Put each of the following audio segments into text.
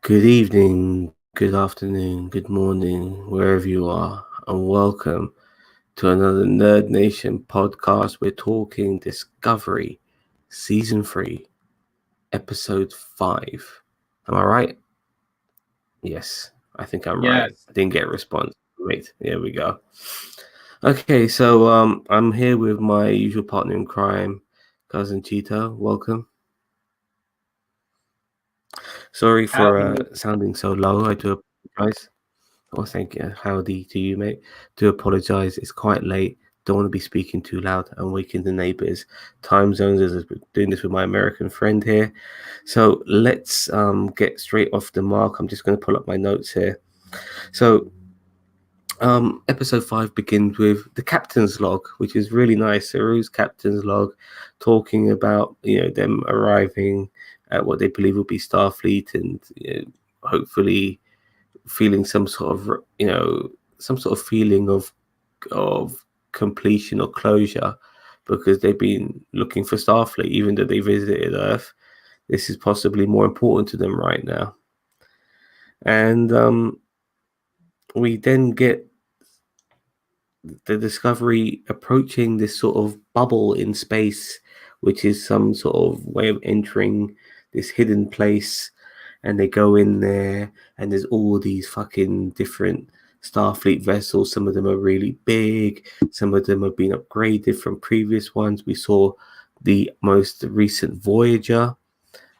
Good evening, good afternoon, good morning, wherever you are, and welcome to another Nerd Nation podcast. We're talking Discovery, Season 3, Episode 5. Am I right? Yes, I think I'm right. Yes. Didn't get a response. Wait, here we go. Okay, so I'm here with my usual partner in crime, Cousin Cheetah. Welcome. Sorry for Howdy. sounding so low. I do apologize. Oh, thank you. Howdy to you, mate. Do apologize. It's quite late. Don't want to be speaking too loud and waking the neighbors. Time zones, as I've been doing this with my American friend here. So let's get straight off the mark. I'm just going to pull up my notes here. So episode 5 begins with the captain's log, which is really nice. Saru's captain's log, talking about them arriving at what they believe will be Starfleet, and hopefully feeling some sort of feeling of completion or closure, because they've been looking for Starfleet even though they visited Earth. This is possibly more important to them right now. And we then get the Discovery approaching this sort of bubble in space, which is some sort of way of entering this hidden place. And they go in there, and there's all these fucking different Starfleet vessels. Some of them are really big, some of them have been upgraded from previous ones. We saw the most recent Voyager.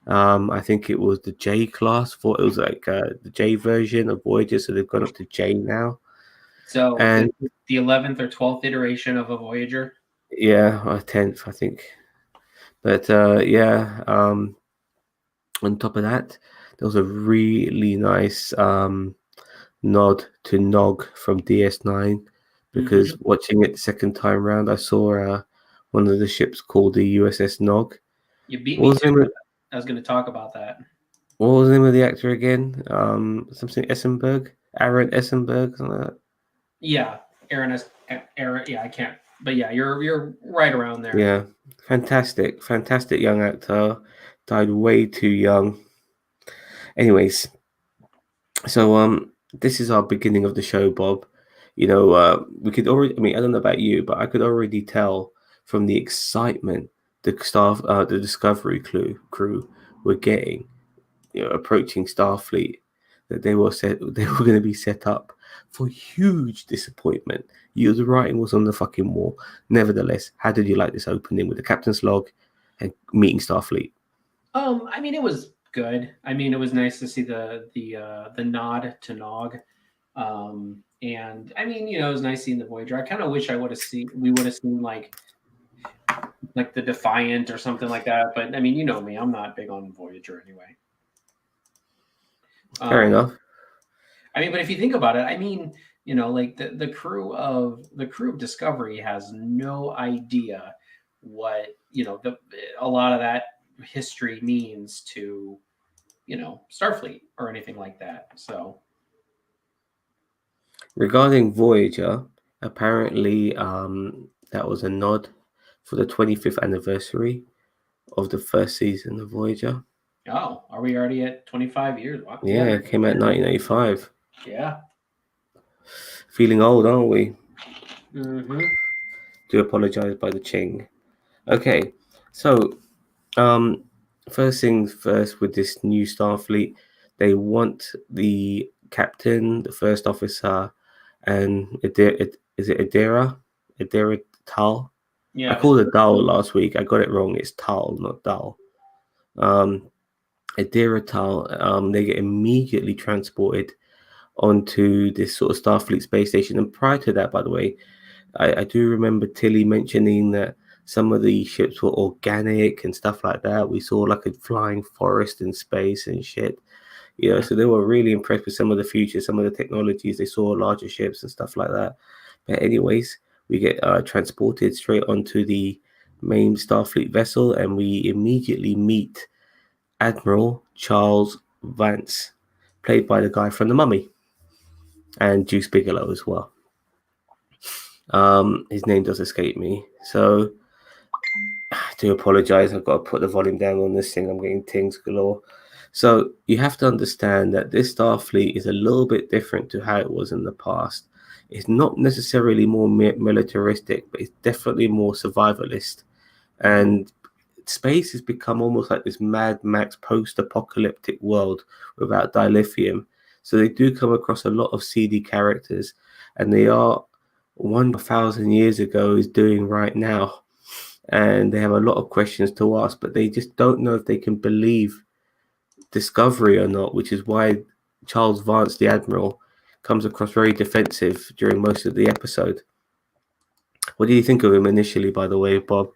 I think it was the J class, for it was like the J version of Voyager, so they've gone up to J now. So And the 11th or 12th iteration of a Voyager. yeah, or 10th, I think. But on top of that, there was a really nice nod to Nog from DS9, because watching it the second time round, I saw one of the ships called the USS Nog. You beat What me was the to name it. of, I was going to talk about that. what was the name of the actor again? Something Essenberg, Aaron Essenberg, something like that. Yeah, Aaron. Yeah, I can't. But yeah, you're right around there. Yeah, fantastic young actor. Died way too young. Anyways, so this is our beginning of the show, Bob. We could already, I mean, I don't know about you, but I could already tell from the excitement the Discovery crew were getting, approaching Starfleet, that they were going to be set up for huge disappointment. The writing was on the fucking wall. Nevertheless, how did you like this opening with the captain's log and meeting Starfleet? I mean, it was good. I mean, it was nice to see the nod to Nog. And I mean, it was nice seeing the Voyager. I kind of wish we would have seen like the Defiant or something like that. But I mean, you know me, I'm not big on Voyager anyway. Fair enough. I mean, but if you think about it, I mean, like the crew of Discovery has no idea what a lot of that history means to Starfleet or anything like that. So Regarding Voyager, apparently that was a nod for the 25th anniversary of the first season of Voyager. oh, are we already at 25 years? Wow. Yeah, it came out 1985. Yeah. Feeling old, aren't we? Mm-hmm. Do apologize by the ching. Okay, so um, first things first, with this new Starfleet, they want the captain, the first officer, and is it Adira? Adira Tal? I Yeah. called it Dal last week. I got it wrong. It's Tal, not Dal. Adira Tal, they get immediately transported onto this sort of Starfleet space station. And prior to that, by the way, I do remember Tilly mentioning that some of the ships were organic and stuff like that. We saw like a flying forest in space and shit. So they were really impressed with some of the features, some of the technologies. They saw larger ships and stuff like that. But anyways, we get transported straight onto the main Starfleet vessel, and we immediately meet Admiral Charles Vance, played by the guy from The Mummy, and Juice Bigelow as well. His name does escape me, so I do apologize. I've got to put the volume down on this thing. I'm getting tings galore. So you have to understand that this Starfleet is a little bit different to how it was in the past. It's not necessarily more militaristic, but it's definitely more survivalist. And space has become almost like this Mad Max post-apocalyptic world without dilithium. So they do come across a lot of seedy characters, and they are 1,000 years ago is doing right now. And they have a lot of questions to ask, but they just don't know if they can believe Discovery or not, which is why Charles Vance, the Admiral, comes across very defensive during most of the episode. What do you think of him initially, by the way, Bob?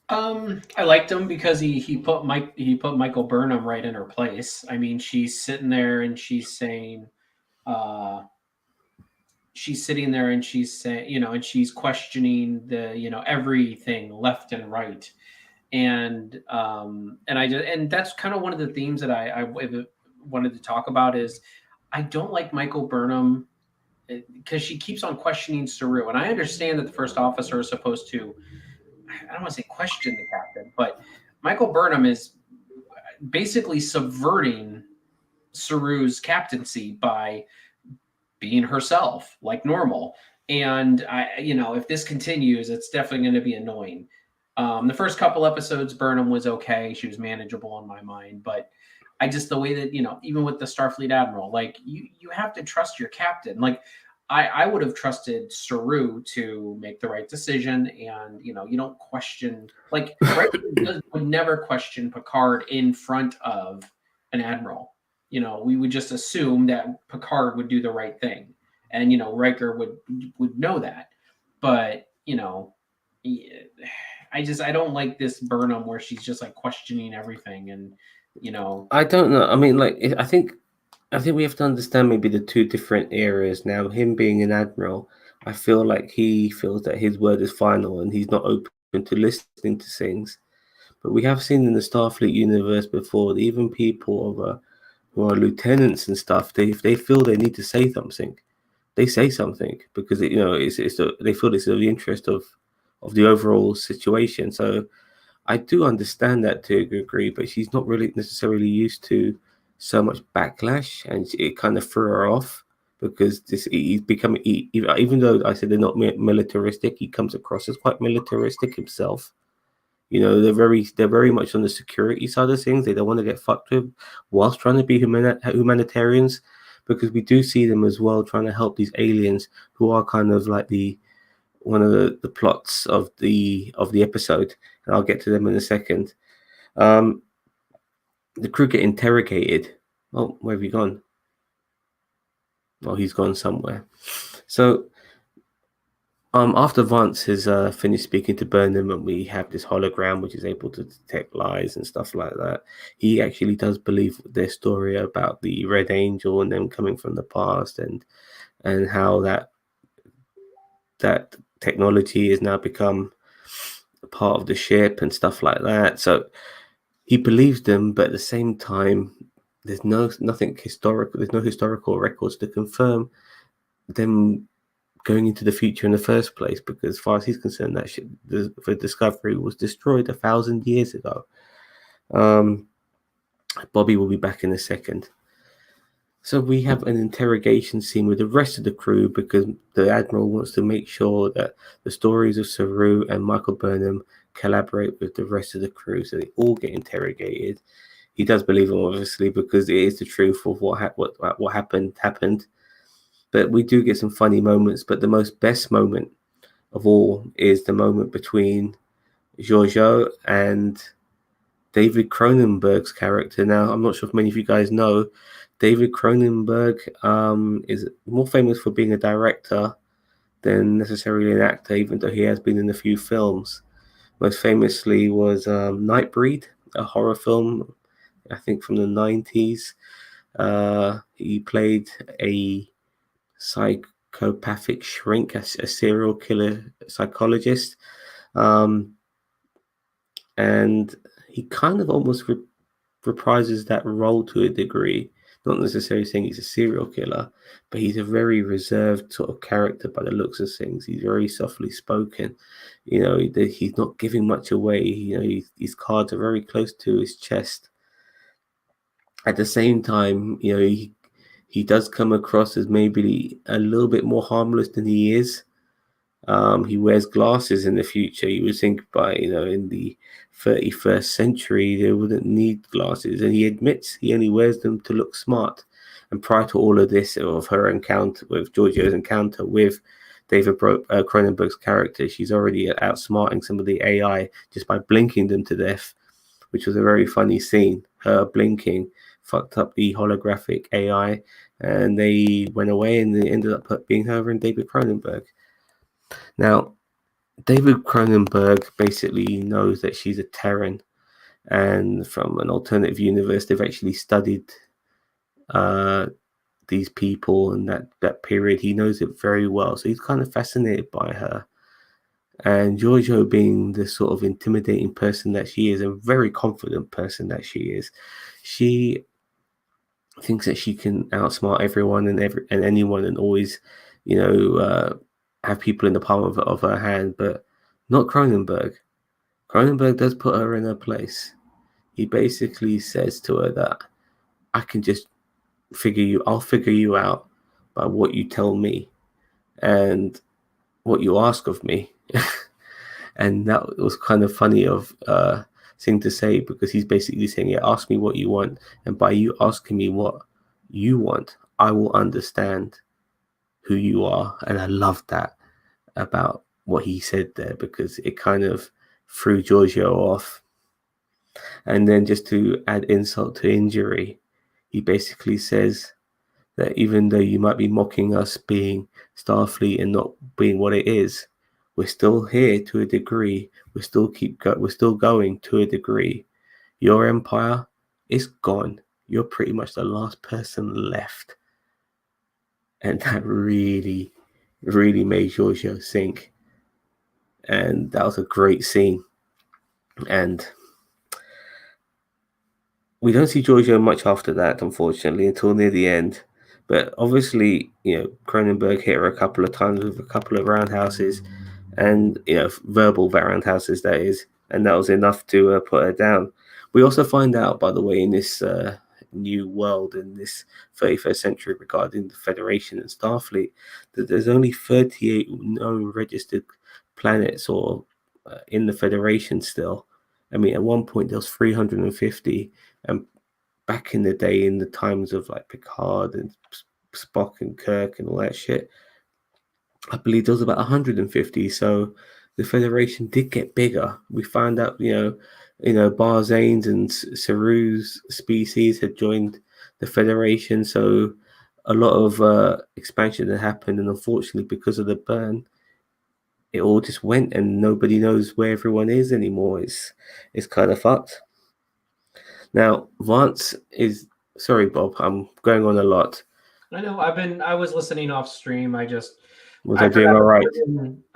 I liked him because he put Michael Burnham right in her place. I mean, she's sitting there and uh, she's sitting there and she's saying, and she's questioning everything left and right, and that's kind of one of the themes that I wanted to talk about is I don't like Michael Burnham because she keeps on questioning Saru, and I understand that the first officer is supposed to, I don't want to say question the captain, but Michael Burnham is basically subverting Saru's captaincy by being herself like normal. And if this continues, it's definitely going to be annoying. The first couple episodes, Burnham was okay; she was manageable in my mind, but I just the way that even with the Starfleet admiral, like you have to trust your captain. Like I would have trusted Saru to make the right decision, and you don't question like right would never question Picard in front of an admiral. We would just assume that Picard would do the right thing, and Riker would know that, but I don't like this Burnham where she's just like questioning everything, and you know I don't know. I mean, like, I think we have to understand maybe the two different areas now. Him being an admiral, I feel like he feels that his word is final and he's not open to listening to things. But we have seen in the Starfleet universe before that even people who are lieutenants and stuff, if they feel they need to say something, they say something because they feel it's in the interest of the overall situation. So I do understand that to a degree, but she's not really necessarily used to so much backlash, and it kind of threw her off because he's become even though I said they're not militaristic, he comes across as quite militaristic himself. They're very much on the security side of things. They don't want to get fucked with, whilst trying to be humanitarians, because we do see them as well trying to help these aliens who are kind of like the one of the plots of the episode, and I'll get to them in a second. Um, the crew get interrogated. Oh, where have you gone? Oh, he's gone somewhere. So after Vance has finished speaking to Burnham, and we have this hologram which is able to detect lies and stuff like that, he actually does believe their story about the Red Angel and them coming from the past, and how that technology has now become a part of the ship and stuff like that. So he believes them, but at the same time, there's nothing historical. There's no historical records to confirm them going into the future in the first place, because as far as he's concerned, that ship, the Discovery, was destroyed 1,000 years ago. Bobby will be back in a second. So we have an interrogation scene with the rest of the crew because the Admiral wants to make sure that the stories of Saru and Michael Burnham collaborate with the rest of the crew, so they all get interrogated. He does believe them, obviously, because it is the truth of what happened. But we do get some funny moments. But the best moment of all is the moment between Giorgio and David Cronenberg's character. Now, I'm not sure if many of you guys know, David Cronenberg is more famous for being a director than necessarily an actor, even though he has been in a few films. Most famously was Nightbreed, a horror film, I think from the 90s. He played a psychopathic shrink, a serial killer psychologist. And he kind of almost reprises that role to a degree. Not necessarily saying he's a serial killer, but he's a very reserved sort of character by the looks of things. He's very softly spoken. He's not giving much away. His cards are very close to his chest. At the same time, he does come across as maybe a little bit more harmless than he is. He wears glasses in the future. You would think by, in the 31st century, they wouldn't need glasses. And he admits he only wears them to look smart. And prior to all of this, of her encounter with Giorgio's encounter with David Cronenberg's character, she's already outsmarting some of the AI just by blinking them to death, which was a very funny scene. Her blinking fucked up the holographic AI, and they went away, and it ended up being her and David Cronenberg. Now, David Cronenberg basically knows that she's a Terran, and from an alternative universe, they've actually studied uh, these people and that period. He knows it very well, so he's kind of fascinated by her. And Giorgio, being the sort of intimidating person that she is, a very confident person that she thinks that she can outsmart everyone and anyone, and always, have people in the palm of her hand. But not Cronenberg. Cronenberg does put her in her place. He basically says to her that I can just I'll figure you out by what you tell me and what you ask of me. And that was kind of funny of thing to say, because he's basically saying, yeah, ask me what you want, and by you asking me what you want, I will understand who you are. And I love that about what he said there, because it kind of threw Giorgio off. And then, just to add insult to injury, he basically says that even though you might be mocking us being Starfleet and not being what it is, we're still here to a degree. We're still going to a degree. Your empire is gone. You're pretty much the last person left. And that really, really made Giorgio sink. And that was a great scene. And we don't see Giorgio much after that, unfortunately, until near the end. But obviously, Cronenberg hit her a couple of times with a couple of roundhouses, and verbal roundhouses, that is, and that was enough to put her down. We also find out, by the way, in this new world, in this 31st century, regarding the Federation and Starfleet, that there's only 38 known registered planets or in the Federation still. I mean, at one point there was 350, and back in the day, in the times of like Picard and Spock and Kirk and all that shit, I believe there was about 150. So the Federation did get bigger. We found out, Barzane's and Saru's species had joined the Federation. So a lot of expansion had happened, and unfortunately, because of the burn, it all just went, and nobody knows where everyone is anymore. It's kind of fucked. Now, Vance is sorry, Bob. I'm going on a lot. I know. I was listening off stream. Was I doing all right?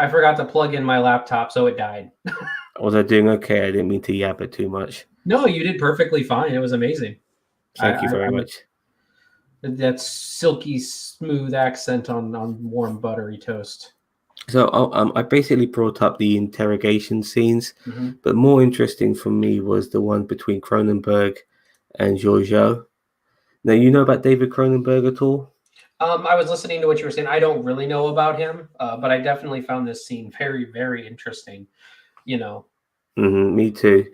I forgot to plug in my laptop, so it died. Was I doing okay? I didn't mean to yab it too much. No, you did perfectly fine. It was amazing. Thank you very much. That silky smooth accent on warm buttery toast. So I basically brought up the interrogation scenes, but more interesting for me was the one between Cronenberg and Giorgio. Now, you know about David Cronenberg at all? I was listening to what you were saying. I don't really know about him, but I definitely found this scene very, very interesting. Me too.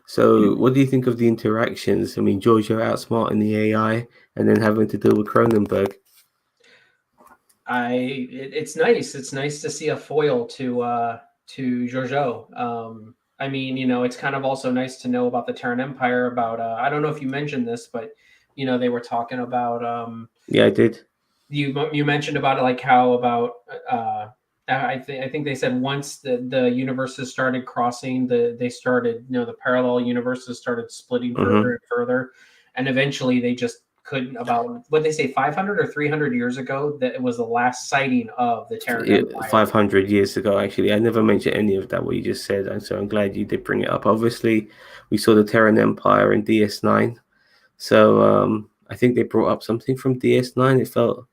So, what do you think of the interactions? I mean, Giorgio outsmarting the AI and then having to deal with Cronenberg. It's nice. It's nice to see a foil to Giorgio. I mean, it's kind of also nice to know about the Terran Empire. About I don't know if you mentioned this, but they were talking about. Yeah, I did. You mentioned about it, like how about I think they said once the universes started crossing, they started the parallel universes started splitting further and further, and eventually they just couldn't. About what they say, 500 or 300 years ago, that it was the last sighting of the Terran Empire. 500 years ago, actually. I never mentioned any of that, what you just said, and so I'm glad you did bring it up. Obviously, we saw the Terran Empire in DS9, so I think they brought up something from DS9. It felt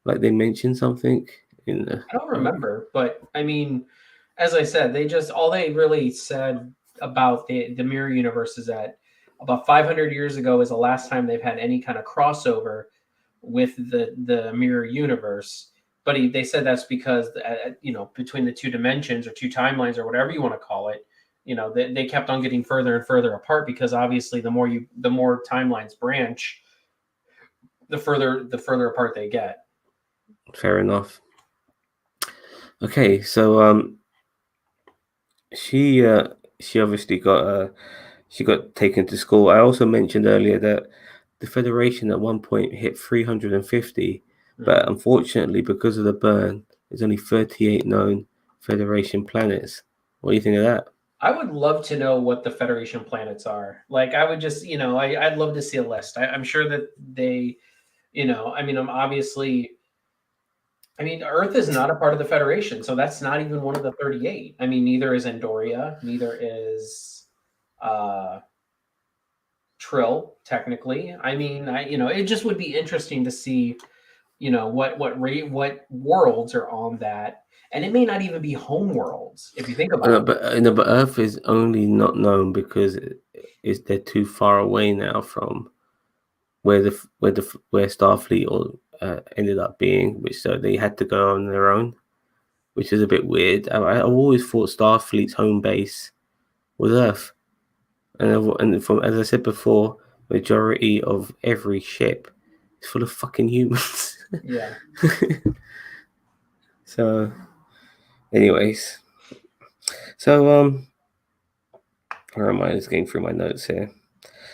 like they mentioned something. I don't remember, but I mean, as I said, all they really said about the mirror universe is that About 500 years ago is the last time they've had any kind of crossover with the mirror universe. But they said that's because between the two dimensions or two timelines or whatever you want to call it, they kept on getting further and further apart because obviously the more timelines branch, the further apart they get. Fair enough. Okay, so she she obviously got taken to school. I also mentioned earlier that the Federation at one point hit 350, but Mhm. unfortunately, because of the burn, there's only 38 known Federation planets. What do you think of that? I would love to know what the Federation planets are. Like, I would just, I'd love to see a list. I'm sure that they, I mean, I'm obviously, I mean, Earth is not a part of the Federation, so that's not even one of the 38. I mean, neither is Andoria, neither is uh, Trill, technically. I mean, it just would be interesting to see, what worlds are on that, and it may not even be home worlds if you think about it. But Earth is only not known because they're too far away now from where Starfleet ended up being, which so they had to go on their own, which is a bit weird. I always thought Starfleet's home base was Earth, and from as I said before, majority of every ship is full of fucking humans. Yeah. So, anyways, so where am I? Just going through my notes here.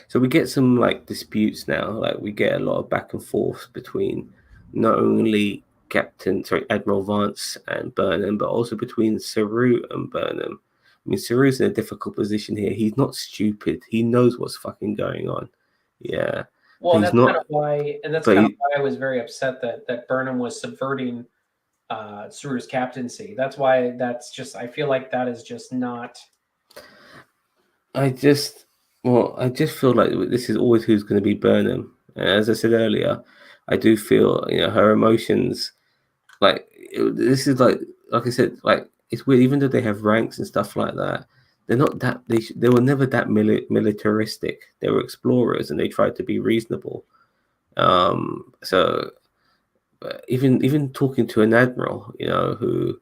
So we get some like disputes now. Like we get a lot of back and forth between not only Admiral Vance and Burnham, but also between Saru and Burnham. I mean, Saru's in a difficult position here. He's not stupid. He knows what's fucking going on. Yeah, Well, but and he's that's kind not. of why, But he, I was very upset that Burnham was subverting Saru's captaincy. That's why I feel like that is just not. I just, I just feel like this is always who's going to be Burnham. And as I said earlier, I do feel her emotions. Like this is like I said, like it's weird. Even though they have ranks and stuff like that, they're not that. They were never that militaristic. They were explorers and they tried to be reasonable. So even talking to an admiral, who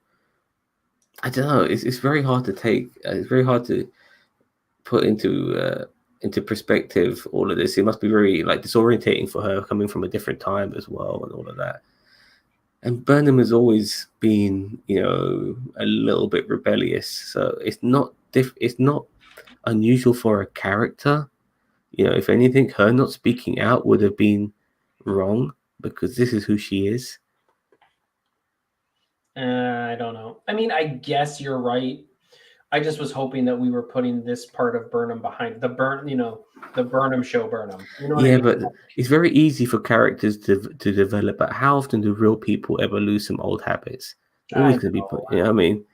I don't know, it's very hard to take. It's very hard to put into perspective all of this. It must be very like disorientating for her coming from a different time as well and all of that. And Burnham has always been, a little bit rebellious, so it's not unusual for a character. If anything, her not speaking out would have been wrong because this is who she is. I don't know. I mean, I guess you're right. I just was hoping that we were putting this part of Burnham behind the Burnham show Burnham. You know what I Yeah, mean? but it's very easy for characters to develop. But how often do real people ever lose some old habits? I Always going to be put. know. You know what I mean?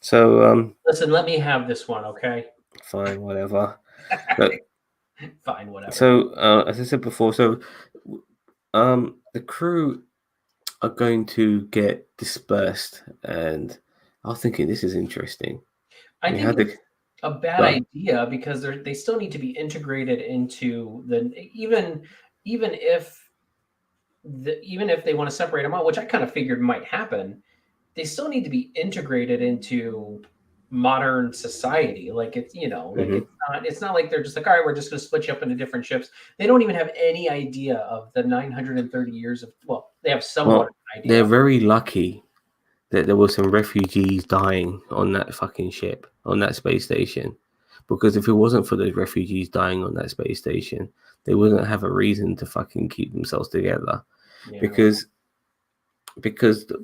So Listen, let me have this one, okay? fine, whatever. But Fine, whatever. so as I said before, so the crew are going to get dispersed, and I was thinking this is interesting. I We think had the it's a bad go. idea because they still need to be integrated into the even if even if they want to separate them out, which I kind of figured might happen, they still need to be integrated into modern society. Like like Hmm. it's not like they're just like, all right, we're just going to split you up into different ships. They don't even have any idea of the 930 years of. Well, they have somewhat of Well, an they're idea. very lucky that there were some refugees dying on that fucking ship, on that space station. Because if it wasn't for those refugees dying on that space station, they wouldn't have a reason to fucking keep themselves together. Yeah. Because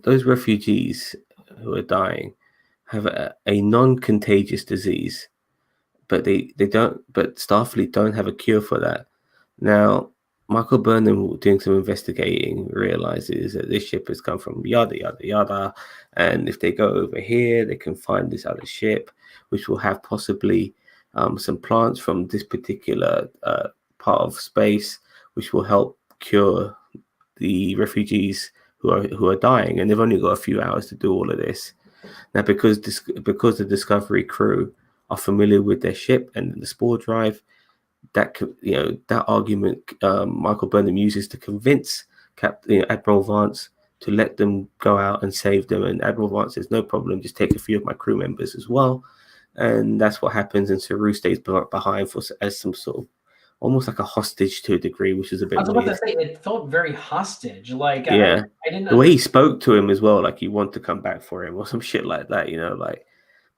those refugees who are dying have a non-contagious disease, but they don't. But Starfleet don't have a cure for that. Now, Michael Burnham, doing some investigating, realizes that this ship has come from yada yada yada, and if they go over here, they can find this other ship, which will have possibly some plants from this particular part of space, which will help cure the refugees who are dying, and they've only got a few hours to do all of this. Now, because the Discovery crew are familiar with their ship and the spore drive, that argument Michael Burnham uses to convince Admiral Vance to let them go out and save them, and Admiral Vance says no problem, just take a few of my crew members as well, and that's what happens. And Saru stays behind as some sort of almost like a hostage to a degree, which is a I bit was about to weird. say it felt very hostage. Like Yeah, I didn't the way he understand. spoke to him as well, like he wanted to come back for him or some shit like that. Like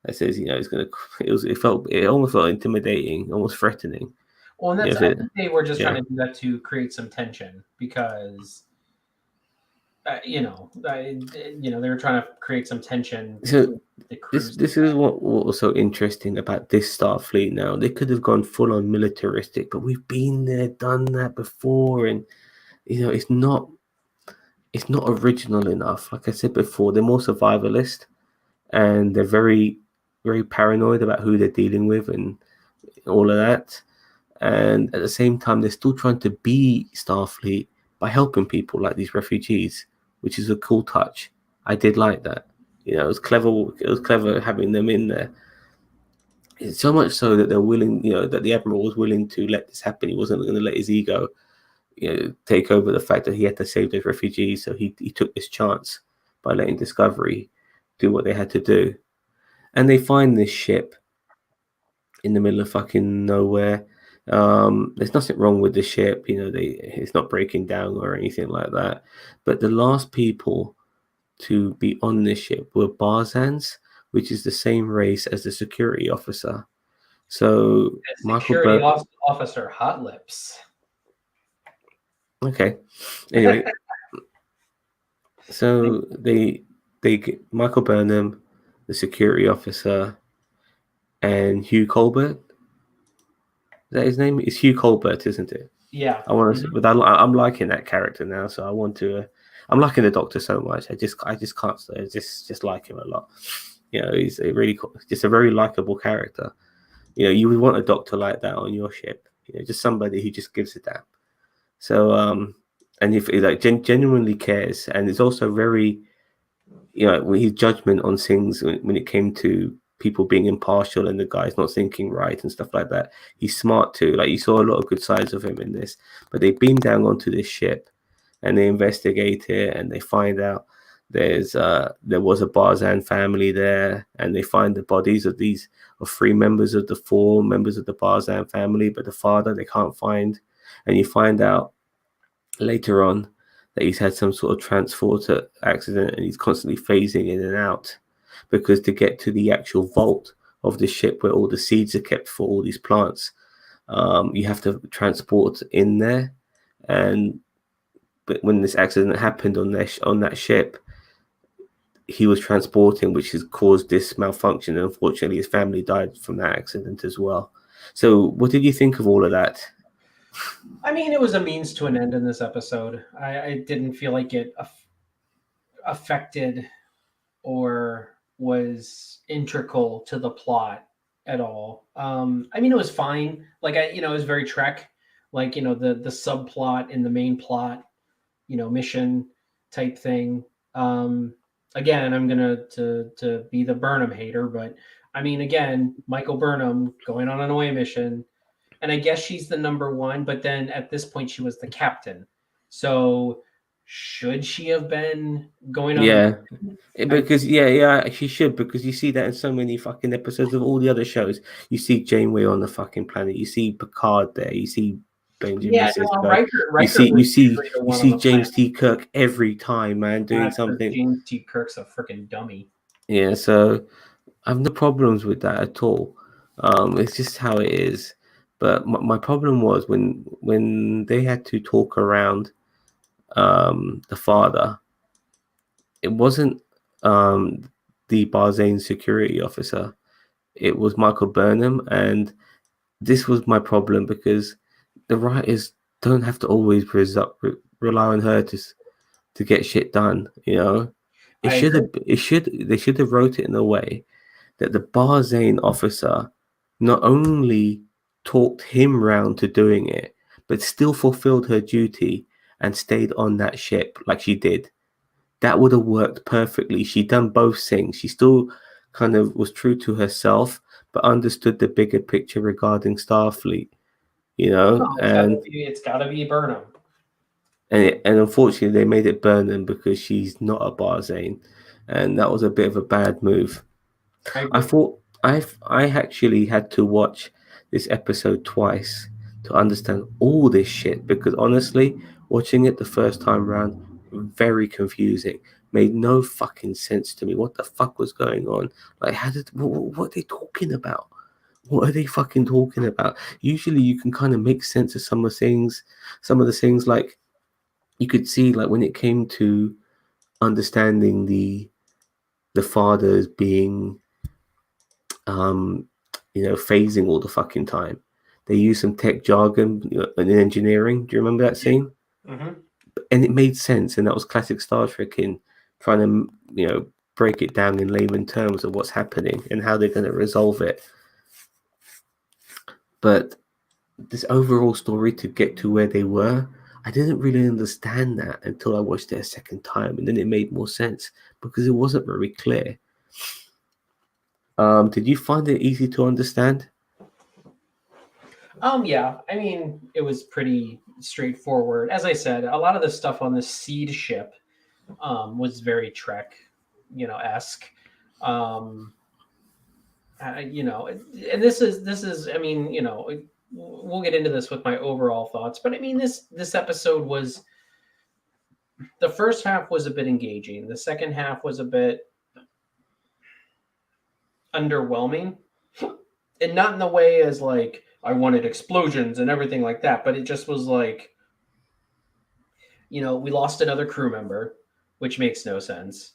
it says, he's gonna. It almost felt intimidating, almost threatening. Well, and You know, that's if I it, think they were just trying yeah. to do that to create some tension because they were trying to create some tension So between the this crews. this is what was so interesting about this Starfleet. Now they could have gone full on militaristic, but we've been there, done that before, and it's not original enough. Like I said before, they're more survivalist, and they're very very paranoid about who they're dealing with and all of that. And at the same time, they're still trying to be Starfleet by helping people like these refugees, which is a cool touch. I did like that. It was clever. It was clever having them in there. It's so much so that they're willing, that the admiral was willing to let this happen. He wasn't going to let his ego, take over the fact that he had to save those refugees. So he took this chance by letting Discovery do what they had to do. And they find this ship in the middle of fucking nowhere. There's nothing wrong with the ship, it's not breaking down or anything like that. But the last people to be on this ship were Barzans, which is the same race as the security officer. So Michael Security Burt. officer, hot lips. Okay. Anyway, so they get Michael Burnham, the security officer, and Hugh Colbert. Is that his name? It's Hugh Colbert, isn't it? Yeah. I want to, but I'm liking that character now, so I want to. I'm liking the Doctor so much. I just can't. I just like him a lot. He's just a very likable character. You would want a Doctor like that on your ship. Just somebody who just gives a damn. So, and if he genuinely cares, and it's also very, his judgment on things when it came to people being impartial and the guy's not thinking right and stuff like that. He's smart too. Like you saw a lot of good sides of him in this. But they beam down onto this ship, and they investigate it, and they find out there was a Barzan family there, and they find the bodies of 3 members of the 4 members of the Barzan family, but the father they can't find, and you find out later on that he's had some sort of transporter accident and he's constantly phasing in and out, because to get to the actual vault of the ship where all the seeds are kept for all these plants, you have to transport in there. But when this accident happened on that ship, he was transporting, which has caused this malfunction, and unfortunately his family died from that accident as well. So what did you think of all of that? I mean, it was a means to an end in this episode. I didn't feel like it affected or was integral to the plot at all. I mean, it was fine. Like it was very Trek, like the subplot in the main plot, mission type thing. Again, I'm gonna to be the Burnham hater, but I mean, again, Michael Burnham going on an away mission, and I guess she's the number 1, but then at this point she was the captain. So should she have been going on? Yeah. I, Because yeah, she should, because you see that in so many fucking episodes of all the other shows. You see Janeway on the fucking planet. You see Picard there. You see Benjamin yeah, no, Sisko. Riker was usually the You one on see the James planet. T. Kirk every time, man, doing That's because something. James T. Kirk's a freaking dummy. Yeah, so I have no problems with that at all. It's just how it is. But my problem was when they had to talk around the father. It wasn't the Barzane security officer. It was Michael Burnham, and this was my problem, because the writers don't have to always rely on her to get shit done. I agree. They should have wrote it in a way that the Barzane officer not only talked him round to doing it, but still fulfilled her duty and stayed on that ship like she did. That would have worked perfectly. She done both things. She still kind of was true to herself, but understood the bigger picture regarding Starfleet. you know, No, and it's gotta be Burnham. and unfortunately they made it Burnham because she's not a Barzane, and that was a bit of a bad move. I I agree. thought I actually had to watch this episode twice to understand all this shit because honestly, watching it the first time round, very confusing. Made no fucking sense to me. What the fuck was going on? Like, what are they talking about? What are they fucking talking about? Usually, you can kind of make sense of some of the things. Some of the things, like you could see, like when it came to understanding the fathers being um, phasing all the fucking time. They use some tech jargon in engineering. Do you remember that Yeah. scene? Hmm. And it made sense, and that was classic Star Trek in trying to, break it down in layman terms of what's happening and how they're going to resolve it. But this overall story to get to where they were, I didn't really understand that until I watched it a second time, and then it made more sense because it wasn't very clear. Did you find it easy to understand? Yeah, I mean, it was pretty straightforward. As I said, a lot of the stuff on the seed ship was very Trek, esque. Um, and this is. I mean, we'll get into this with my overall thoughts, but I mean, this episode was the first half was a bit engaging. The second half was a bit underwhelming, and not in the way as like I wanted explosions and everything like that, but it just was like, we lost another crew member, which makes no sense.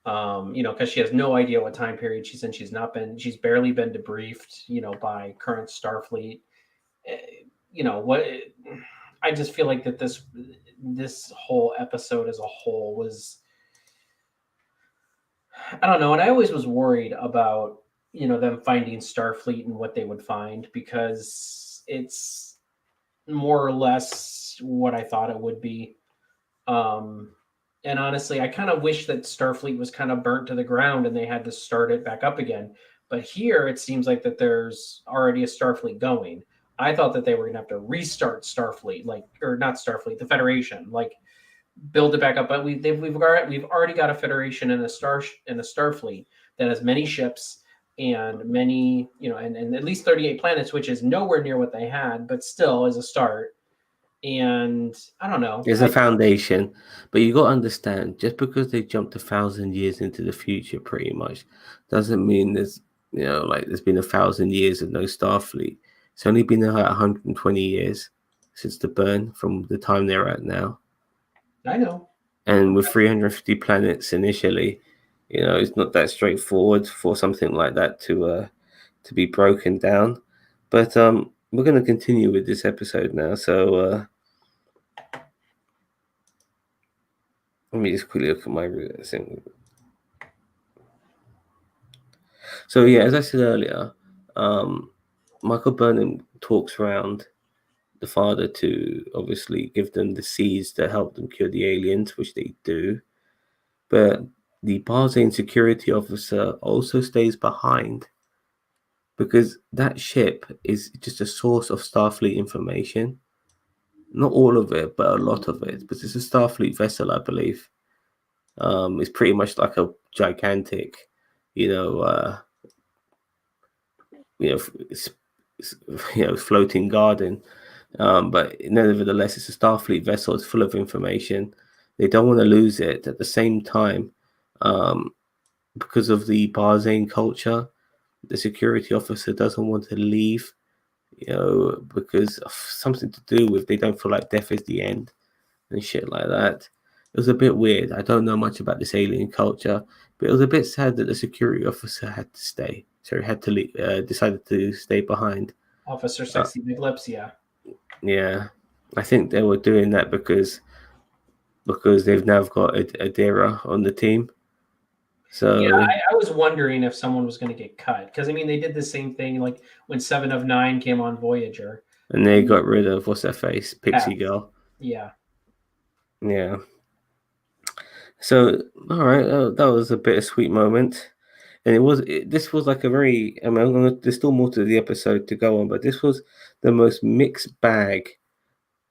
Because she has no idea what time period she's in. She's barely been debriefed, by current Starfleet. Eh, what? I just feel like that this whole episode as a whole was, I don't know, and I always was worried about them finding Starfleet and what they would find because it's more or less what I thought it would be. Um, and honestly, I kind of wish that Starfleet was kind of burnt to the ground and they had to start it back up again. But here it seems like that there's already a Starfleet going. I thought that they were going to have to restart Starfleet, like, or not Starfleet, the Federation, like build it back up. But we've already got a Federation and a Starfleet that has many ships and many, and at least 38 planets, which is nowhere near what they had, but still is a start. And I don't know. There's a foundation, but you got to understand, just because they jumped 1,000 years into the future, pretty much, doesn't mean like there's been 1,000 years of no Starfleet. It's only been about 120 years since the burn from the time they're at now, I know. and with 350 planets initially, it's not that straightforward for something like that to be broken down. But we're going to continue with this episode now, so. Let me just quickly look at my thing. So yeah, as I said earlier, um, Michael Burnham talks around the father to obviously give them the seeds to help them cure the aliens, which they do. But the Barzane security officer also stays behind because that ship is just a source of Starfleet information. Not all of it, but a lot of it. But it's a Starfleet vessel, I believe. It's pretty much like a gigantic, you know, uh, you know, floating garden. But nevertheless, it's a Starfleet vessel. It's full of information. They don't want to lose it. At the same time, um, because of the Barzane culture, the security officer doesn't want to leave. Because of something to do with they don't feel like death is the end and shit like that. It was a bit weird. I don't know much about this alien culture, but it was a bit sad that the security officer had to stay. So he had to leave, decided to stay behind. Officer Uh, Sexy Big Lips, yeah. yeah, I think they were doing that because they've now got Adira on the team. Yeah, So I was wondering if someone was going to get cut because I mean they did the same thing like when Seven of Nine came on Voyager. and they got rid of what's her face, Pass. Pixie Girl. Yeah, Yeah. So all right, that was a bittersweet moment. And this was like a very, I mean, there's still more to the episode to go on, but this was the most mixed bag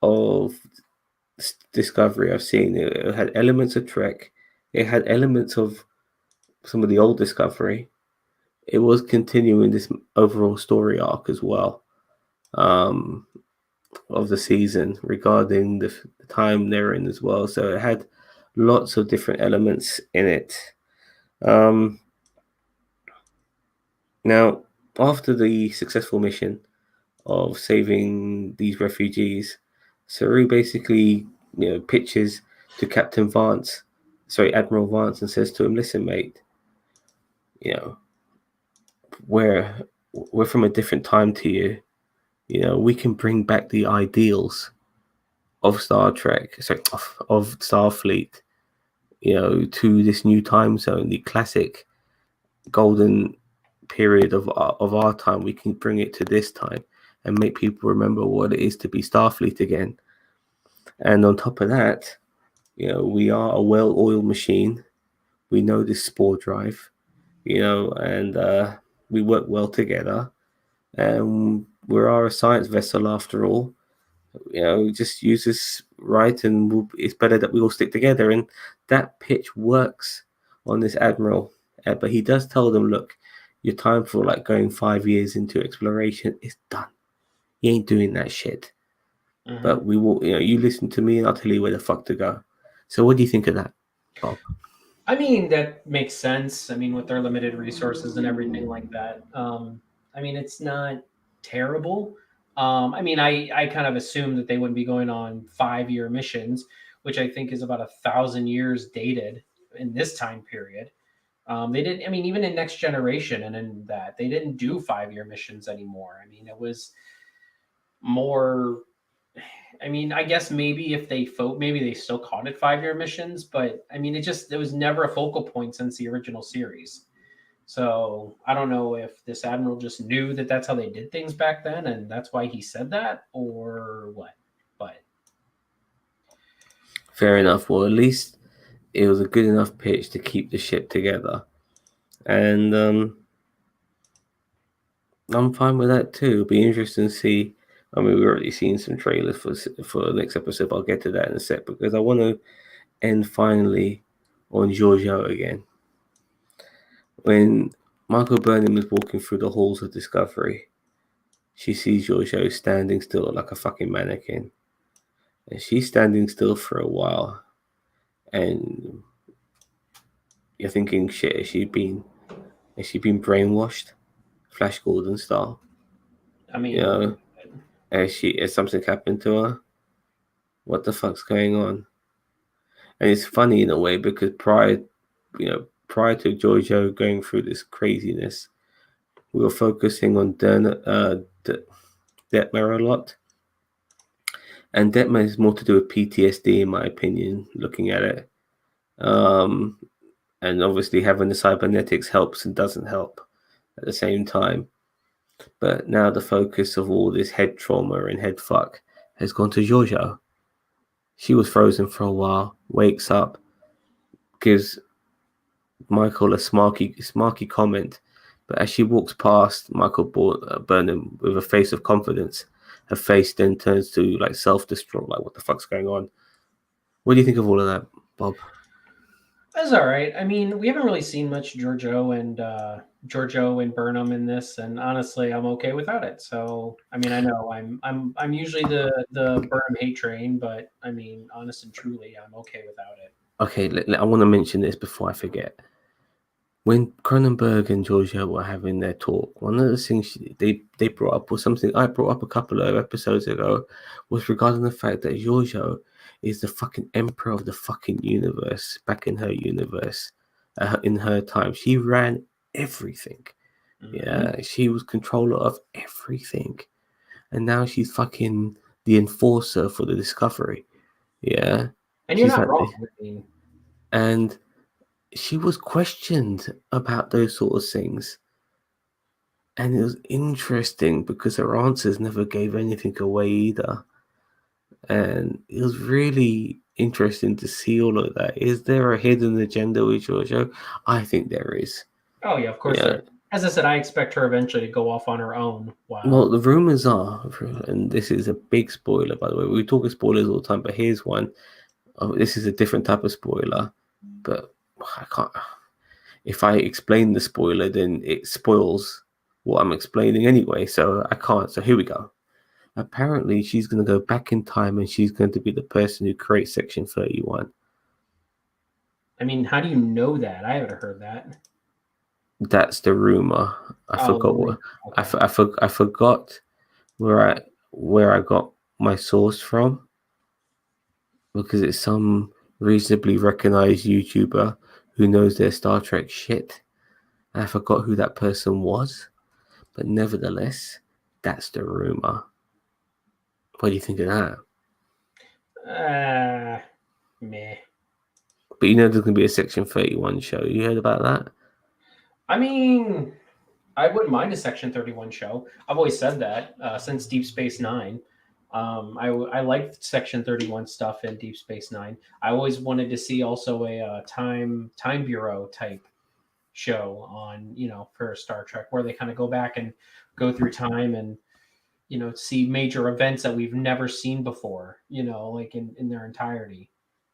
of Discovery I've seen. It had elements of Trek, it had elements of some of the old Discovery. It was continuing this overall story arc as well, um, of the season regarding the time they're in as well. So it had lots of different elements in it. Um, Now, after the successful mission of saving these refugees, Saru basically, pitches to Captain Vance, sorry, Admiral Vance, and says to him, "Listen, mate, you know, we're we're from a different time to you. We can bring back the ideals of Star Trek, sorry, of Starfleet, to this new time zone, the classic golden period of our time. We can bring it to this time and make people remember what it is to be Starfleet again. And on top of that, we are a well-oiled machine. We know this spore drive, and we work well together. And we are a science vessel after all. Just use this right, and it's better that we all stick together. And that pitch works on this admiral. But he does tell them, look, your time for like going 5 years into exploration is done. You ain't doing that shit. But we will, you listen to me and I'll tell you where the fuck to go. So what do you think of that, Bob? I mean, that makes sense. I mean, with their limited resources and everything like that. I mean, it's not terrible. I mean, I kind of assumed that they wouldn't be going on 5 year missions, which I think is about 1,000 years dated in this time period. They didn't. I mean, even in Next Generation and in that, they didn't do 5 year missions anymore. I mean, it was more. I mean, I guess maybe if they maybe they still called it 5 year missions, but I mean, it was never a focal point since the original series. So I don't know if this admiral just knew that that's how they did things back then, and that's why he said that, or what. But Fair enough. Well, at least it was a good enough pitch to keep the ship together. And I'm fine with that too. It'll be interesting to see. I mean, we've already seen some trailers for the next episode. But I'll get to that in a sec because I want to end finally on Giorgio again. When Michael Burnham is walking through the halls of Discovery, she sees Giorgio standing still like a fucking mannequin. And she's standing still for a while. And you're thinking, shit, has she been brainwashed? Flash Gordon style. I mean, You know, has something happened to her? What the fuck's going on? And it's funny in a way because prior to Giorgio going through this craziness, we were focusing on Detmer a lot. And Detmer is more to do with PTSD, in my opinion, looking at it. And obviously having the cybernetics helps and doesn't help at the same time. But now the focus of all this head trauma and head fuck has gone to Giorgio. She was frozen for a while, wakes up, gives Michael a smarky comment, but as she walks past Michael Burnham with a face of confidence, her face then turns to like self-destruct, like what the fuck's going on? What do you think of all of that, Bob? that's all right. I mean, we haven't really seen much Giorgio and Burnham in this, and honestly, I'm okay without it. So, I mean, I know I'm usually the Burnham hate train, but I mean, honest and truly, I'm okay without it. Okay, I want to mention this before I forget. When Cronenberg and Giorgio were having their talk, one of the things they brought up was something I brought up a couple of episodes ago, was regarding the fact that Giorgio is the fucking emperor of the fucking universe back in her universe, in her time. She ran everything. Yeah, she was controller of everything, and now she's fucking the enforcer for the Discovery. Yeah, And you're she's not like, wrong. I mean, and she was questioned about those sort of things. And it was interesting because her answers never gave anything away either. And it was really interesting to see all of that. Is there a hidden agenda with Giorgio? I think there is. oh yeah, of course Yeah. there. As I said, I expect her eventually to go off on her own. Well, Wow. the rumors are, and this is a big spoiler, by the way. We talk of spoilers all the time, but here's one. Oh, this is a different type of spoiler, but I can't. If I explain the spoiler, then it spoils what I'm explaining anyway. So I can't. So here we go. Apparently, she's going to go back in time, and she's going to be the person who creates Section 31. I mean, how do you know that? I haven't heard that. That's the rumor. I Oh, forgot what okay. I forgot where I got my source from, because it's some reasonably recognized YouTuber who knows their Star Trek shit. I forgot who that person was, but nevertheless, that's the rumor. What do you think of that? Meh. But you know there's gonna be a Section 31 show. You heard about that? I mean, I wouldn't mind a Section 31 show. I've always said that since Deep Space Nine. I liked Section 31 stuff in Deep Space Nine. I always wanted to see also a time bureau type show on for Star Trek where they kind of go back and go through time and see major events that we've never seen before. Like in their entirety.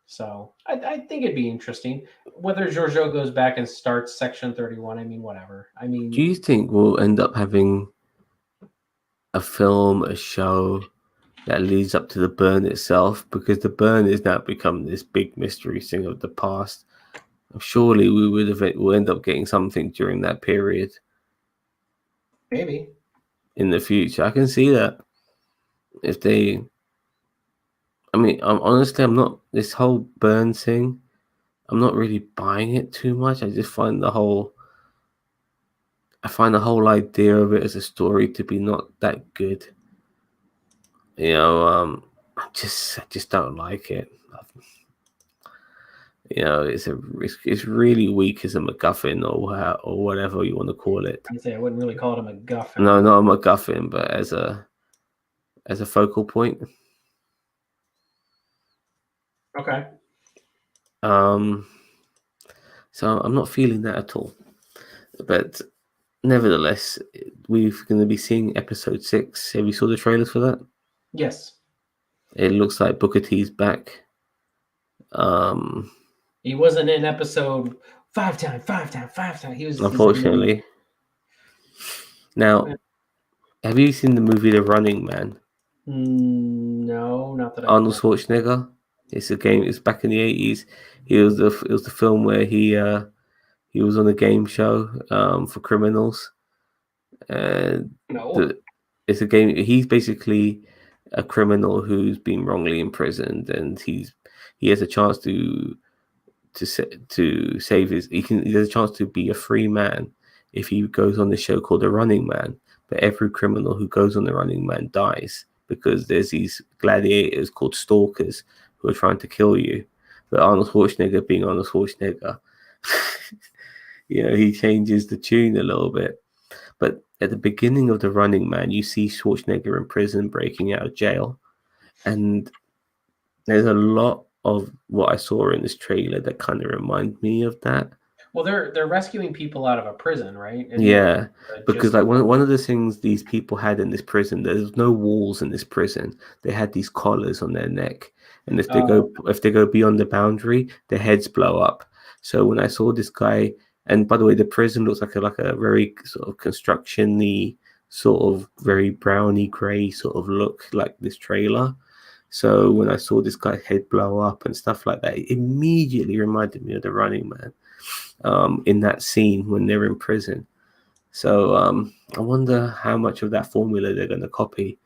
So I think it'd be interesting. Whether Giorgio goes back and starts Section 31, I mean, whatever. I Do mean, you think we'll end up having a film, a show that leads up to the burn itself? Because the burn is now become this big mystery thing of the past. Surely we'll end up getting something during that period maybe. in the future. I can see that if they. I mean, I'm not this whole burn thing. I'm not really buying it too much. I find the whole idea of it as a story to be not that good. You know, I just don't like it. You know, it's really weak as a MacGuffin or whatever you want to call it. I'd say I wouldn't really call it a MacGuffin. No, not a MacGuffin, but as a focal point. Okay. Um, so I'm not feeling that at all. But nevertheless, we're going to be seeing episode 6. Have you saw the trailers for that? Yes. It looks like Booker T's back. He wasn't in episode five time. He was. Unfortunately. Now, have you seen the movie The Running Man? No, not that I Arnold know. Schwarzenegger. It's a game. It's back in the 80s. It was the film where he was on a game show for criminals, and No. it's a game. He's basically a criminal who's been wrongly imprisoned, and he has a chance to save he has a chance to be a free man if he goes on this show called The Running Man. But every criminal who goes on The Running Man dies because there's these gladiators called stalkers who are trying to kill you. But Arnold Schwarzenegger, being Arnold Schwarzenegger, he changes the tune a little bit. But at the beginning of The Running Man, you see Schwarzenegger in prison breaking out of jail, and there's a lot of what I saw in this trailer that kind of remind me of that. Well, they're rescuing people out of a prison, right? Isn't that Yeah, because just like one of the things these people had in this prison, there's no walls in this prison. They had these collars on their neck, and oh, if they go beyond the boundary, their heads blow up. So when I saw this guy, and by the way, the prison looks like a very sort of construction-y, sort of very browny gray sort of look, like this trailer. So when I saw this guy's head blow up and stuff like that, it immediately reminded me of The Running Man. In that scene when they're in prison. So I wonder how much of that formula they're going to copy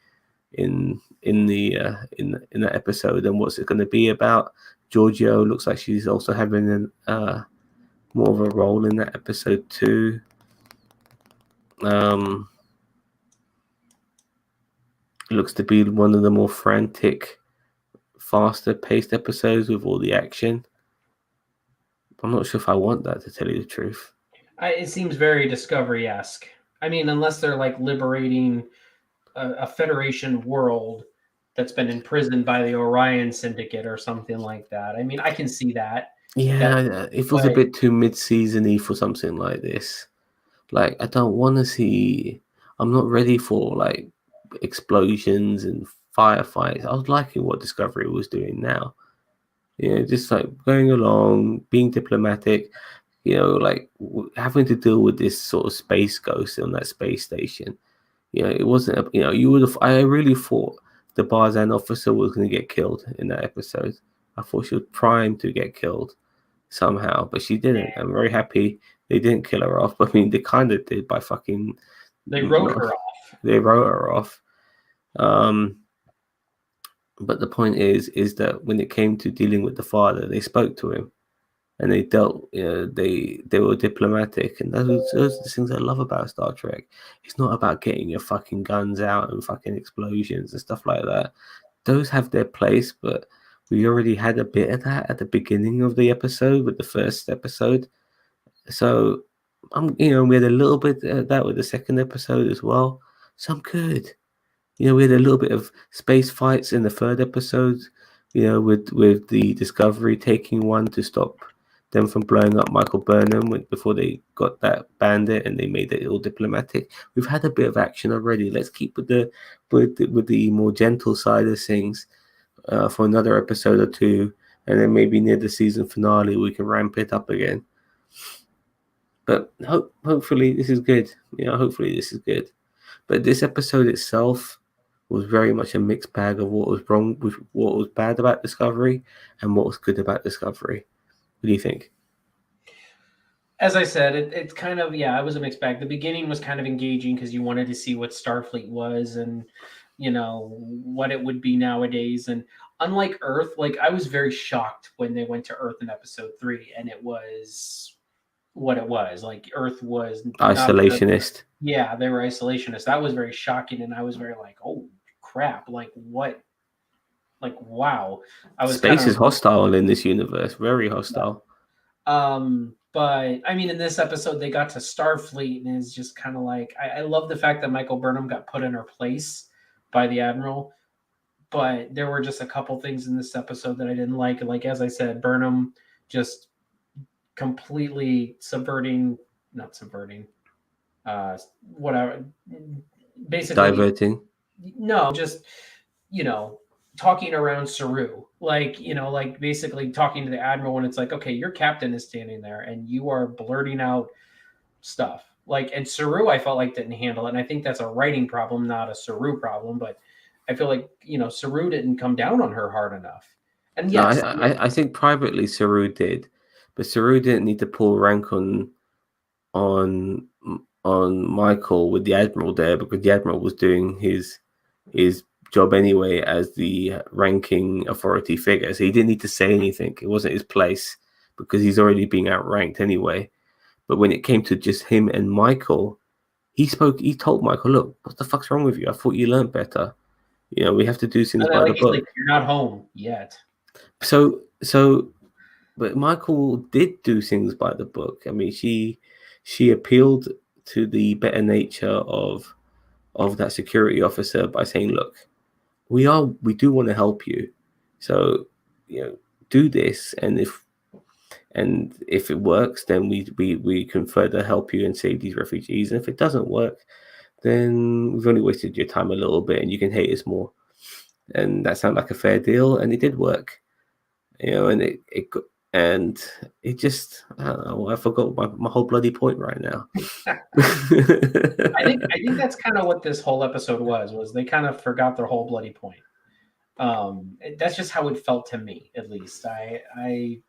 in that episode, and what's it going to be about. Giorgio looks like she's also having more of a role in that episode too. Looks to be one of the more frantic, faster paced episodes with all the action. I'm not sure if I want that, to tell you the truth. it seems very Discovery-esque. I mean, unless they're like liberating a Federation world that's been imprisoned by the Orion Syndicate or something like that. I mean, I can see that. Yeah, it feels a But bit too mid-seasony for something like this. Like I don't want to see. I'm not ready for like explosions and firefights. I was liking what Discovery was doing now. Just like going along, being diplomatic. Like having to deal with this sort of space ghost on that space station. It wasn't. You would have. I really thought the Barzan officer was going to get killed in that episode. I thought she was primed to get killed somehow, but she didn't. I'm very happy they didn't kill her off. I mean, they kind of did by fucking They wrote not. her off. They wrote her off. Um, but the point is that when it came to dealing with the father, they spoke to him and they dealt. They were diplomatic, and those are the things I love about Star Trek. It's not about getting your fucking guns out and fucking explosions and stuff like that. Those have their place, but we already had a bit of that at the beginning of the episode with the first episode. So we had a little bit of that with the second episode as well. So I'm good. We had a little bit of space fights in the third episode. With the Discovery taking one to stop them from blowing up Michael Burnham before they got that bandit and they made it all diplomatic. We've had a bit of action already. Let's keep with the more gentle side of things for another episode or two, and then maybe near the season finale we can ramp it up again. But hopefully this is good. Hopefully this is good. But this episode itself was very much a mixed bag of what was wrong with what was bad about Discovery and what was good about Discovery. What do you think? As I said, it's kind of, yeah, it was a mixed bag. The beginning was kind of engaging because you wanted to see what Starfleet was and what it would be nowadays. And unlike Earth, like I was very shocked when they went to Earth in episode 3 and it was what it was. Like Earth was not Isolationist. yeah, they were isolationists. That was very shocking, and I was very like, oh crap, like what, like wow. I was kind Space is of hostile in this universe, very hostile. but I mean, in this episode, they got to Starfleet, and it's just kind of like I love the fact that Michael Burnham got put in her place by the Admiral, but there were just a couple things in this episode that I didn't like. Like as I said, Burnham just completely not subverting, whatever. Basically, Diverting. no, just you know, talking around Saru, like like basically talking to the admiral when it's like, okay, your captain is standing there and you are blurting out stuff. Like, and Saru, I felt like didn't handle it, and I think that's a writing problem, not a Saru problem. But I feel like Saru didn't come down on her hard enough. And No, yes, I think privately Saru did, but Saru didn't need to pull rank on on Michael with the Admiral there because the Admiral was doing his job anyway as the ranking authority figure. So he didn't need to say anything. It wasn't his place because he's already being outranked anyway. But when it came to just him and Michael, he spoke. He told Michael, "Look, what the fuck's wrong with you? I thought you learned better. We have to do things by the like he's book." like, you're not home yet. So, but Michael did do things by the book. I mean, she appealed to the better nature of that security officer by saying, "Look, we do want to help you, so do this, and if it works, then we can further help you and save these refugees. And if it doesn't work, then we've only wasted your time a little bit, and you can hate us more." And that sounded like a fair deal, and it did work. And it just, I don't know, I forgot my whole bloody point right now. I think that's kind of what this whole episode was they kind of forgot their whole bloody point. That's just how it felt to me, at least. I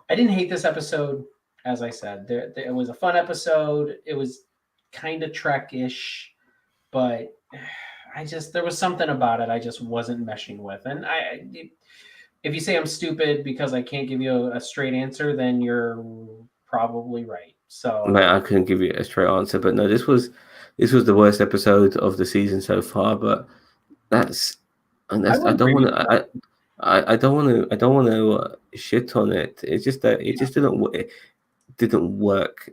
didn't hate this episode. As I said, it was a fun episode. It was kind of Trek-ish, but there was something about it I just wasn't meshing with. And if you say I'm stupid because I can't give you a straight answer, then you're probably right. So Man, I couldn't give you a straight answer, but no, this was the worst episode of the season so far. But that's and I that's would agree with you. I don't want to shit on it. It's just that it just didn't work.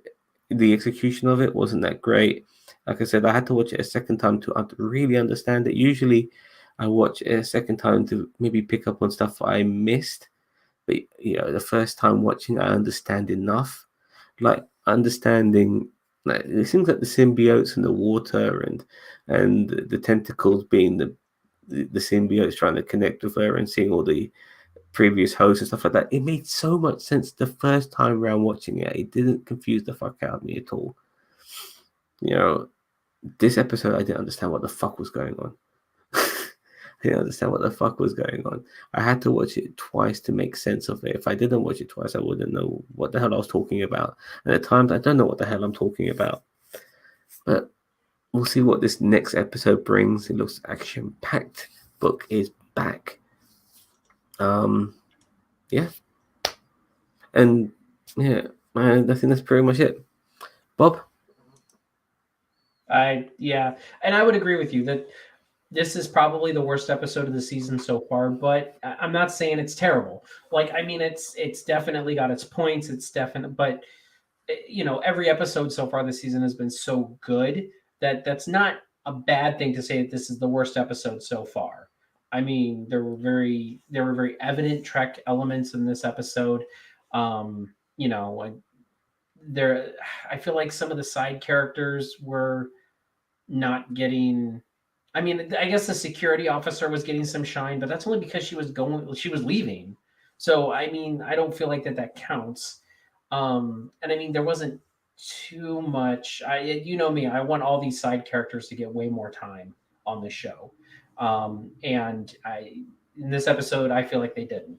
The execution of it wasn't that great. Like I said, I had to watch it a second time to really understand it. Usually, I watch it a second time to maybe pick up on stuff I missed. But the first time watching, I understand enough. Like understanding like it seems like the symbiotes and the water and the tentacles being the symbiotes trying to connect with her and seeing all the previous hosts and stuff like that. It made so much sense the first time around watching it. It didn't confuse the fuck out of me at all. You know, this episode I didn't understand what the fuck was going on. I didn't understand what the fuck was going on. I had to watch it twice to make sense of it. If I didn't watch it twice, I wouldn't know what the hell I was talking about. And at times, I don't know what the hell I'm talking about. But we'll see what this next episode brings. It looks action packed. Book is back. Yeah, and yeah, I think that's pretty much it. Bob. Yeah, and I would agree with you that this is probably the worst episode of the season so far, but I'm not saying it's terrible. Like, I mean, it's definitely got its points. It's definite, but every episode so far this season has been so good that that's not a bad thing to say that this is the worst episode so far. I mean, there were very evident Trek elements in this episode. Like there, I feel like some of the side characters were not getting. I mean, I guess the security officer was getting some shine, but that's only because she was leaving. So I mean, I don't feel like that counts. And I mean, there wasn't too much. You know me, I want all these side characters to get way more time on the show. And in this episode, I feel like they didn't.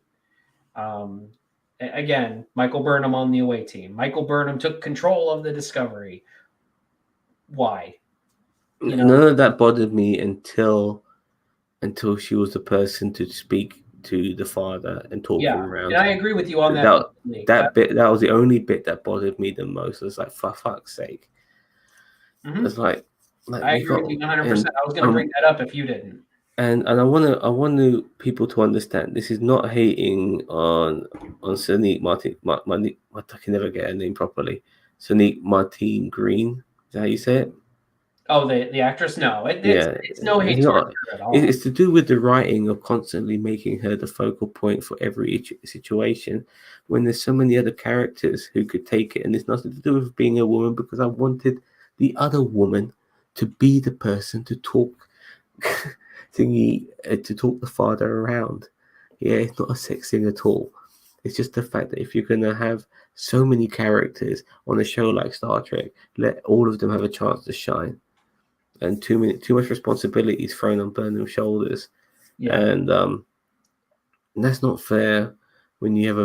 Um, Again, Michael Burnham on the away team. Michael Burnham took control of the Discovery. Why? None of that bothered me until she was the person to speak to the father and talk Yeah, him around. and I agree with you on that. That was the only bit that bothered me the most. It was like, for fuck's sake. Mm-hmm. It's like I agree with you 100%. I was going to bring that up if you didn't. And I want people to understand this is not hating on Sonique Martin. I can never get her name properly. Sonique Martin Green. Is that how you say it? Oh, the actress? No, it's no hate towards her at all. It's to do with the writing of constantly making her the focal point for every situation, when there's so many other characters who could take it, and it's nothing to do with being a woman. Because I wanted the other woman to be the person to talk to talk the father around. Yeah, it's not a sex thing at all. It's just the fact that if you're gonna have so many characters on a show like Star Trek, let all of them have a chance to shine. And too much responsibility is thrown on Burnham's shoulders. Yeah. And that's not fair when you have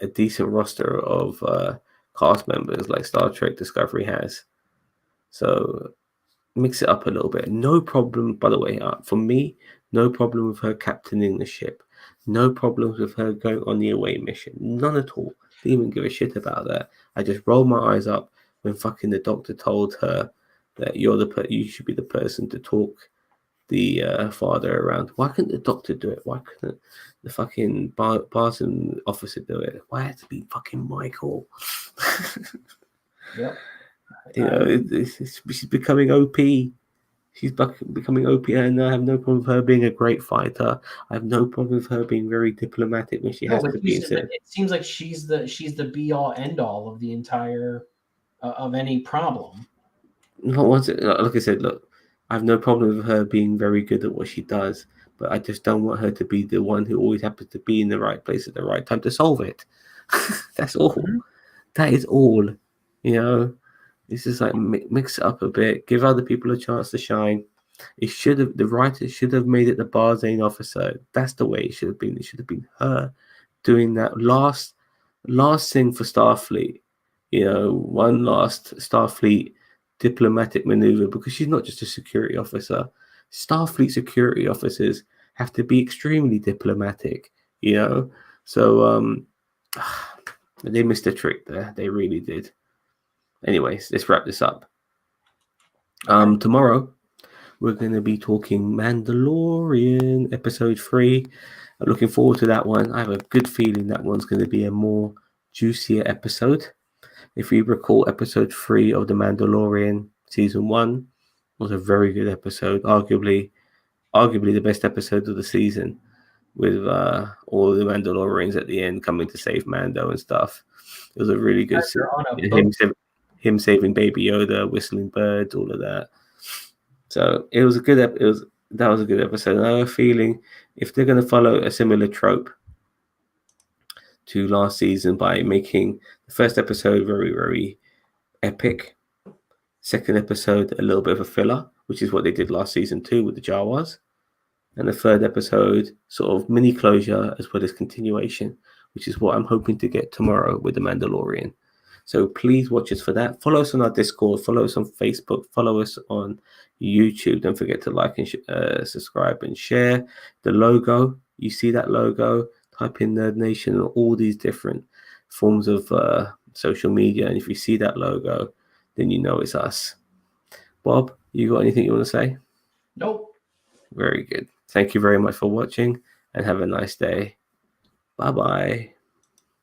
a decent roster of cast members like Star Trek Discovery has. So mix it up a little bit. No problem, by the way, for me, no problem with her captaining the ship. No problems with her going on the away mission. None at all. Didn't even give a shit about that. I just rolled my eyes up when fucking the doctor told her that you should be the person to talk the father around. Why couldn't the doctor do it? Why couldn't the fucking Barton officer do it? Why had to be fucking Michael? Yep. She's becoming OP. She's becoming OP, and I have no problem with her being a great fighter. I have no problem with her being very diplomatic when she has to be. It seems like she's the be all end all of the entire of any problem. Not once, like I said, look, I have no problem with her being very good at what she does, but I just don't want her to be the one who always happens to be in the right place at the right time to solve it. That's all. Mm-hmm. That is all. It's just like mix it up a bit, give other people a chance to shine. The writers should have made it the Barzane officer. That's the way it should have been. It should have been her doing that last thing for Starfleet. One last Starfleet diplomatic maneuver, because she's not just a security officer. Starfleet security officers have to be extremely diplomatic. So they missed a trick there. They really did. Anyways, let's wrap this up. Tomorrow we're going to be talking Mandalorian episode 3. I'm looking forward to that one. I have a good feeling that one's going to be a more juicier episode. If we recall, episode 3 of The Mandalorian season 1 was a very good episode, arguably the best episode of the season, with all the Mandalorians at the end coming to save Mando and stuff. It was a really good scene. him saving Baby Yoda, whistling birds, all of that. So it was a good. That was a good episode. And I have a feeling if they're going to follow a similar trope to last season by making the first episode very, very epic, second episode a little bit of a filler, which is what they did last season too with the Jawas, and the third episode sort of mini closure as well as continuation, which is what I'm hoping to get tomorrow with the Mandalorian. So please watch us for that. Follow us on our Discord. Follow us on Facebook. Follow us on YouTube. Don't forget to like and subscribe and share. The logo, you see that logo? Type in Nerd Nation and all these different forms of social media. And if you see that logo, then you know it's us. Bob, you got anything you want to say? Nope. Very good. Thank you very much for watching and have a nice day. Bye bye.